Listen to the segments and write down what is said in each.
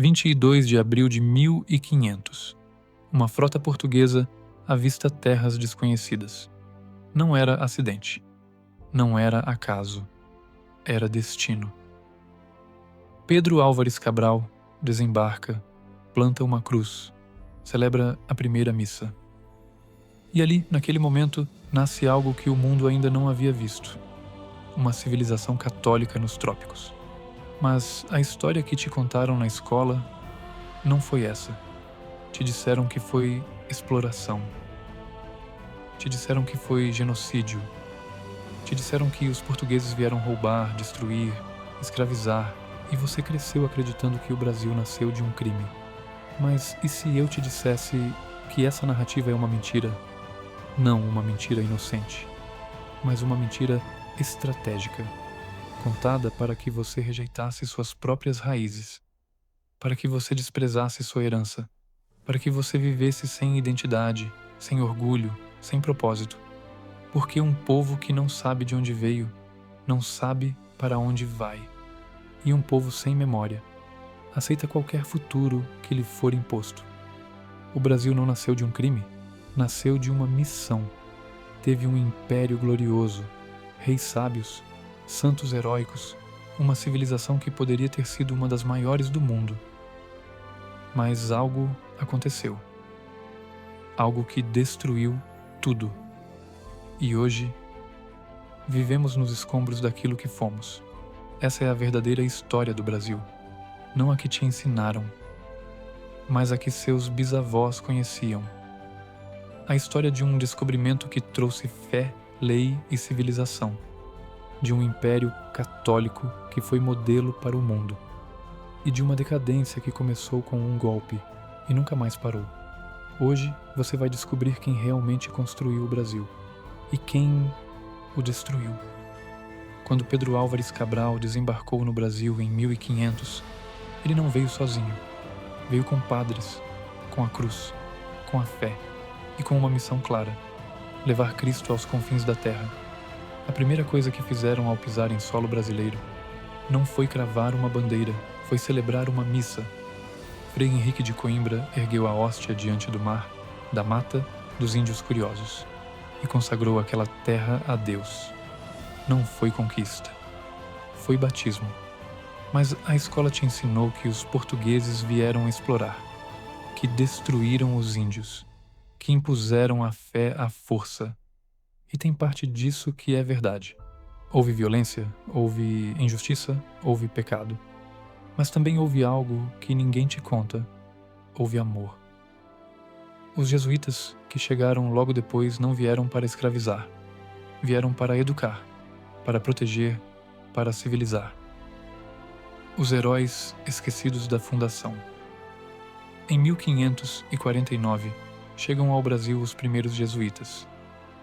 22 de abril de 1500. Uma frota portuguesa avista terras desconhecidas. Não era acidente. Não era acaso. Era destino. Pedro Álvares Cabral desembarca, planta uma cruz, celebra a primeira missa. E ali, naquele momento, nasce algo que o mundo ainda não havia visto. Uma civilização católica nos trópicos. Mas a história que te contaram na escola não foi essa. Te disseram que foi exploração. Te disseram que foi genocídio. Te disseram que os portugueses vieram roubar, destruir, escravizar, e você cresceu acreditando que o Brasil nasceu de um crime. Mas e se eu te dissesse que essa narrativa é uma mentira? Não uma mentira inocente, mas uma mentira estratégica, contada para que você rejeitasse suas próprias raízes, para que você desprezasse sua herança, para que você vivesse sem identidade, sem orgulho, sem propósito. Porque um povo que não sabe de onde veio, não sabe para onde vai. E um povo sem memória aceita qualquer futuro que lhe for imposto. O Brasil não nasceu de um crime, nasceu de uma missão. Teve um império glorioso, reis sábios, santos heróicos, uma civilização que poderia ter sido uma das maiores do mundo. Mas algo aconteceu. Algo que destruiu tudo. E hoje, vivemos nos escombros daquilo que fomos. Essa é a verdadeira história do Brasil. Não a que te ensinaram, mas a que seus bisavós conheciam. A história de um descobrimento que trouxe fé, lei e civilização. De um império católico que foi modelo para o mundo. E de uma decadência que começou com um golpe e nunca mais parou. Hoje você vai descobrir quem realmente construiu o Brasil e quem o destruiu. Quando Pedro Álvares Cabral desembarcou no Brasil em 1500, ele não veio sozinho. Veio com padres, com a cruz, com a fé e com uma missão clara: levar Cristo aos confins da terra. A primeira coisa que fizeram ao pisar em solo brasileiro não foi cravar uma bandeira, foi celebrar uma missa. Frei Henrique de Coimbra ergueu a hóstia diante do mar, da mata, dos índios curiosos, e consagrou aquela terra a Deus. Não foi conquista, foi batismo. Mas a escola te ensinou que os portugueses vieram explorar, que destruíram os índios, que impuseram a fé à força. E tem parte disso que é verdade. Houve violência, houve injustiça, houve pecado. Mas também houve algo que ninguém te conta. Houve amor. Os jesuítas que chegaram logo depois não vieram para escravizar. Vieram para educar, para proteger, para civilizar. Os heróis esquecidos da fundação. Em 1549, chegam ao Brasil os primeiros jesuítas.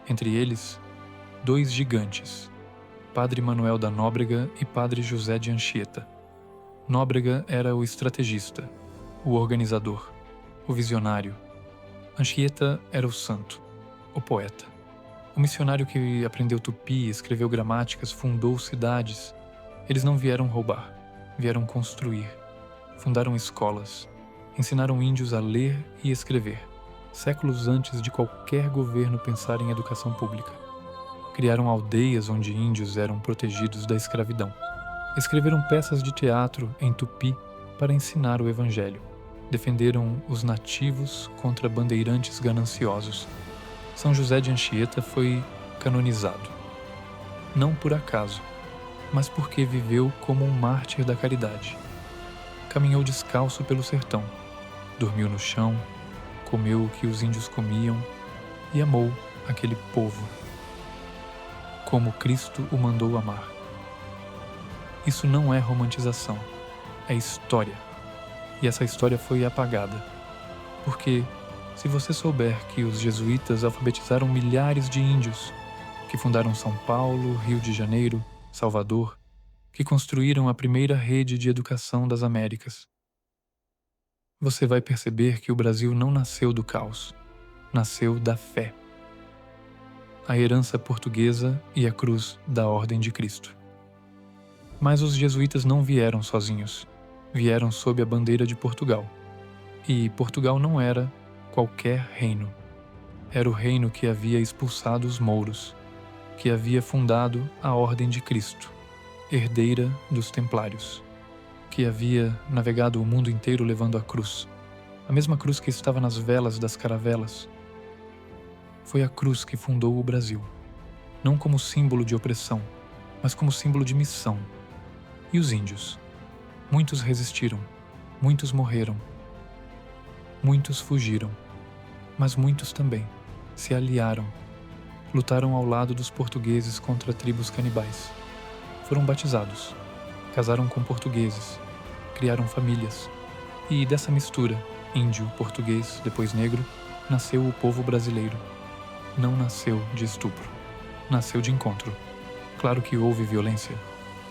Entre eles, dois gigantes, Padre Manuel da Nóbrega e Padre José de Anchieta. Nóbrega era o estrategista, o organizador, o visionário. Anchieta era o santo, o poeta. O missionário que aprendeu tupi, escreveu gramáticas, fundou cidades. Eles não vieram roubar, vieram construir. Fundaram escolas, ensinaram índios a ler e escrever, séculos antes de qualquer governo pensar em educação pública. Criaram aldeias onde índios eram protegidos da escravidão. Escreveram peças de teatro em tupi para ensinar o evangelho. Defenderam os nativos contra bandeirantes gananciosos. São José de Anchieta foi canonizado. Não por acaso, mas porque viveu como um mártir da caridade. Caminhou descalço pelo sertão, dormiu no chão, comeu o que os índios comiam e amou aquele povo, como Cristo o mandou amar. Isso não é romantização, é história. E essa história foi apagada. Porque, se você souber que os jesuítas alfabetizaram milhares de índios, que fundaram São Paulo, Rio de Janeiro, Salvador, que construíram a primeira rede de educação das Américas, você vai perceber que o Brasil não nasceu do caos, nasceu da fé. A herança portuguesa e a cruz da Ordem de Cristo. Mas os jesuítas não vieram sozinhos. vieram sob a bandeira de Portugal. E Portugal não era qualquer reino. Era o reino que havia expulsado os mouros, que havia fundado a Ordem de Cristo, herdeira dos Templários, que havia navegado o mundo inteiro levando a cruz, a mesma cruz que estava nas velas das caravelas. Foi a cruz que fundou o Brasil, não como símbolo de opressão, mas como símbolo de missão. E os índios? Muitos resistiram, muitos morreram, muitos fugiram, mas muitos também se aliaram, lutaram ao lado dos portugueses contra tribos canibais. Foram batizados, casaram com portugueses, criaram famílias, e dessa mistura, índio, português, depois negro, nasceu o povo brasileiro. Não nasceu de estupro, nasceu de encontro. Claro que houve violência,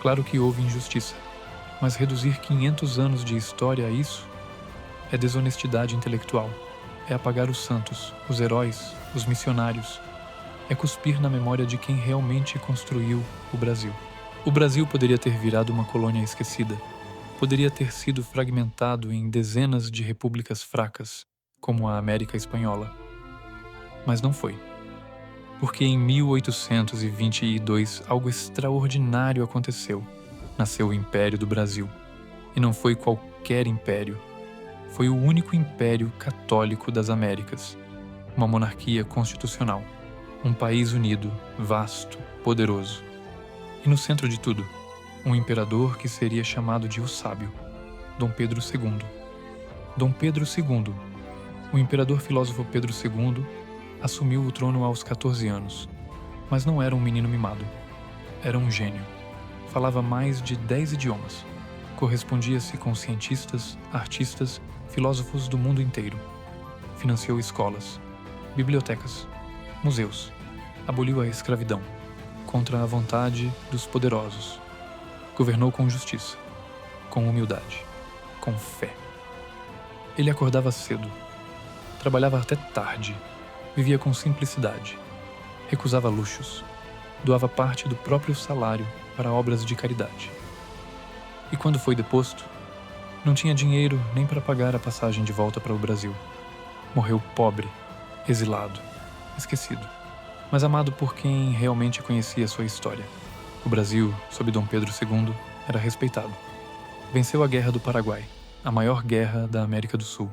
claro que houve injustiça, mas reduzir 500 anos de história a isso é desonestidade intelectual, é apagar os santos, os heróis, os missionários, é cuspir na memória de quem realmente construiu o Brasil. O Brasil poderia ter virado uma colônia esquecida, poderia ter sido fragmentado em dezenas de repúblicas fracas, como a América Espanhola. Mas não foi. Porque em 1822 algo extraordinário aconteceu. Nasceu o Império do Brasil. E não foi qualquer império. Foi o único império católico das Américas. Uma monarquia constitucional. Um país unido, vasto, poderoso. E no centro de tudo, um imperador que seria chamado de o Sábio, Dom Pedro II. Dom Pedro II, o imperador filósofo Pedro II, assumiu o trono aos 14 anos, mas não era um menino mimado. Era um gênio. Falava mais de 10 idiomas. Correspondia-se com cientistas, artistas, filósofos do mundo inteiro. Financiou escolas, bibliotecas, museus. Aboliu a escravidão, contra a vontade dos poderosos. Governou com justiça, com humildade, com fé. Ele acordava cedo, trabalhava até tarde, vivia com simplicidade, recusava luxos, doava parte do próprio salário para obras de caridade. E quando foi deposto, não tinha dinheiro nem para pagar a passagem de volta para o Brasil. Morreu pobre, exilado, esquecido, mas amado por quem realmente conhecia sua história. O Brasil, sob Dom Pedro II, era respeitado. Venceu a Guerra do Paraguai, a maior guerra da América do Sul.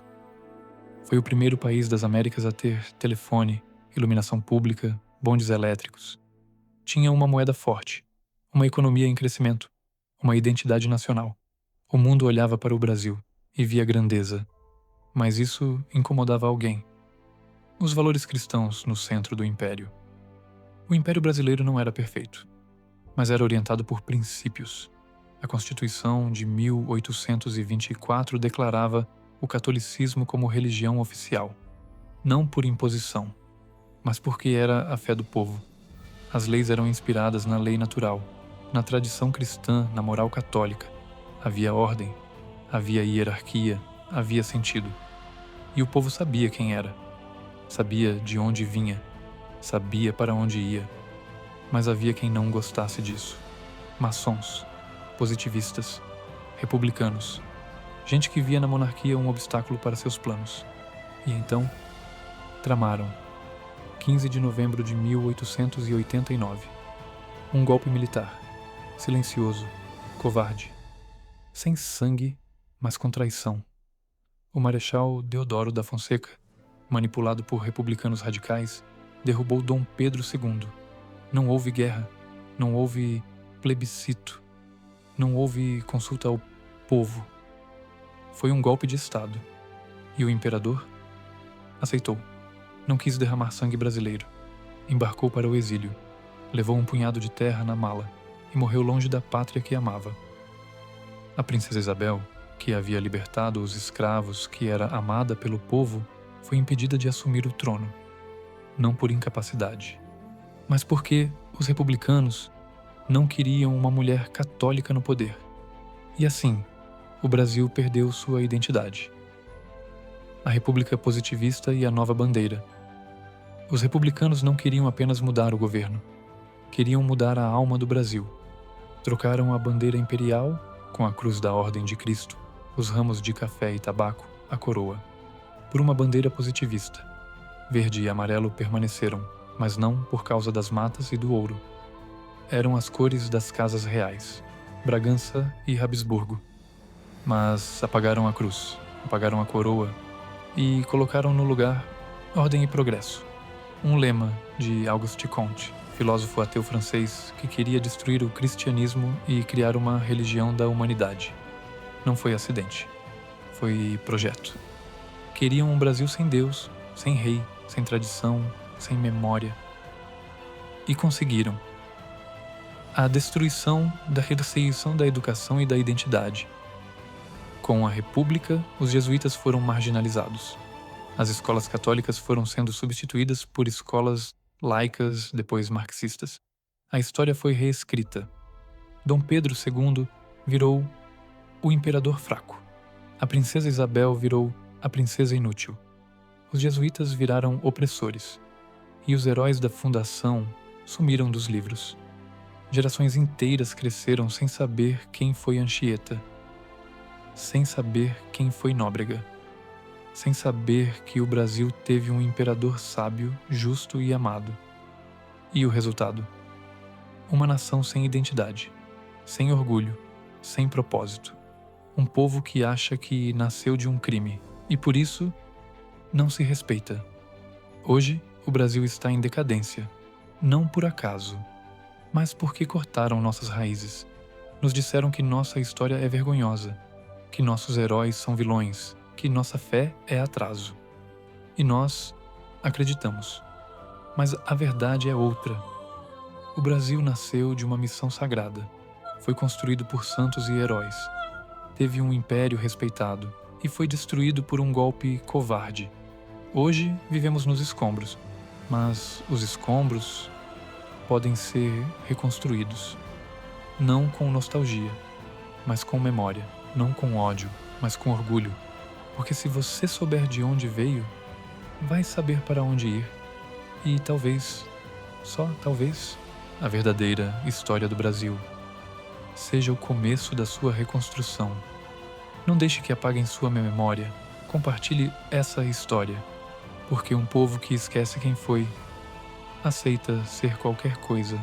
Foi o primeiro país das Américas a ter telefone, iluminação pública, bondes elétricos. Tinha uma moeda forte, uma economia em crescimento, uma identidade nacional. O mundo olhava para o Brasil e via grandeza, mas isso incomodava alguém. Os valores cristãos no centro do império. O Império Brasileiro não era perfeito, mas era orientado por princípios. A Constituição de 1824 declarava o catolicismo como religião oficial, não por imposição, mas porque era a fé do povo. As leis eram inspiradas na lei natural, na tradição cristã, na moral católica. Havia ordem, havia hierarquia, havia sentido. E o povo sabia quem era, sabia de onde vinha, sabia para onde ia. Mas havia quem não gostasse disso. Maçons, positivistas, republicanos, gente que via na monarquia um obstáculo para seus planos. E então, tramaram. 15 de novembro de 1889. Um golpe militar, silencioso, covarde, sem sangue, mas com traição. O Marechal Deodoro da Fonseca, manipulado por republicanos radicais, derrubou Dom Pedro II. Não houve guerra, não houve plebiscito, não houve consulta ao povo. Foi um golpe de Estado. E o imperador aceitou. Não quis derramar sangue brasileiro. Embarcou para o exílio. Levou um punhado de terra na mala e morreu longe da pátria que amava. A princesa Isabel, que havia libertado os escravos, que era amada pelo povo, foi impedida de assumir o trono. Não por incapacidade, mas porque os republicanos não queriam uma mulher católica no poder. E assim, o Brasil perdeu sua identidade. A República Positivista e a nova bandeira. Os republicanos não queriam apenas mudar o governo, queriam mudar a alma do Brasil. Trocaram a bandeira imperial, com a cruz da Ordem de Cristo, os ramos de café e tabaco, a coroa. Por uma bandeira positivista. Verde e amarelo permaneceram, mas não por causa das matas e do ouro. Eram as cores das casas reais, Bragança e Habsburgo. Mas apagaram a cruz, apagaram a coroa e colocaram no lugar ordem e progresso. Um lema de Auguste Comte, filósofo ateu francês que queria destruir o cristianismo e criar uma religião da humanidade. Não foi acidente. Foi projeto. Queriam um Brasil sem Deus, sem rei, sem tradição, sem memória. E conseguiram. A destruição da ressurreição da educação e da identidade. Com a República, os jesuítas foram marginalizados. As escolas católicas foram sendo substituídas por escolas laicas, depois marxistas. A história foi reescrita. Dom Pedro II virou o imperador fraco. A princesa Isabel virou a princesa inútil. Os jesuítas viraram opressores. E os heróis da fundação sumiram dos livros. Gerações inteiras cresceram sem saber quem foi Anchieta, sem saber quem foi Nóbrega, sem saber que o Brasil teve um imperador sábio, justo e amado. E o resultado? Uma nação sem identidade, sem orgulho, sem propósito. Um povo que acha que nasceu de um crime e, por isso, não se respeita. Hoje, o Brasil está em decadência, não por acaso, mas porque cortaram nossas raízes. Nos disseram que nossa história é vergonhosa, que nossos heróis são vilões, que nossa fé é atraso. E nós acreditamos. Mas a verdade é outra. O Brasil nasceu de uma missão sagrada. Foi construído por santos e heróis. Teve um império respeitado e foi destruído por um golpe covarde. Hoje vivemos nos escombros, mas os escombros podem ser reconstruídos. Não com nostalgia, mas com memória. Não com ódio, mas com orgulho. Porque se você souber de onde veio, vai saber para onde ir. E talvez, só talvez, a verdadeira história do Brasil seja o começo da sua reconstrução. Não deixe que apaguem sua memória. Compartilhe essa história. Porque um povo que esquece quem foi, aceita ser qualquer coisa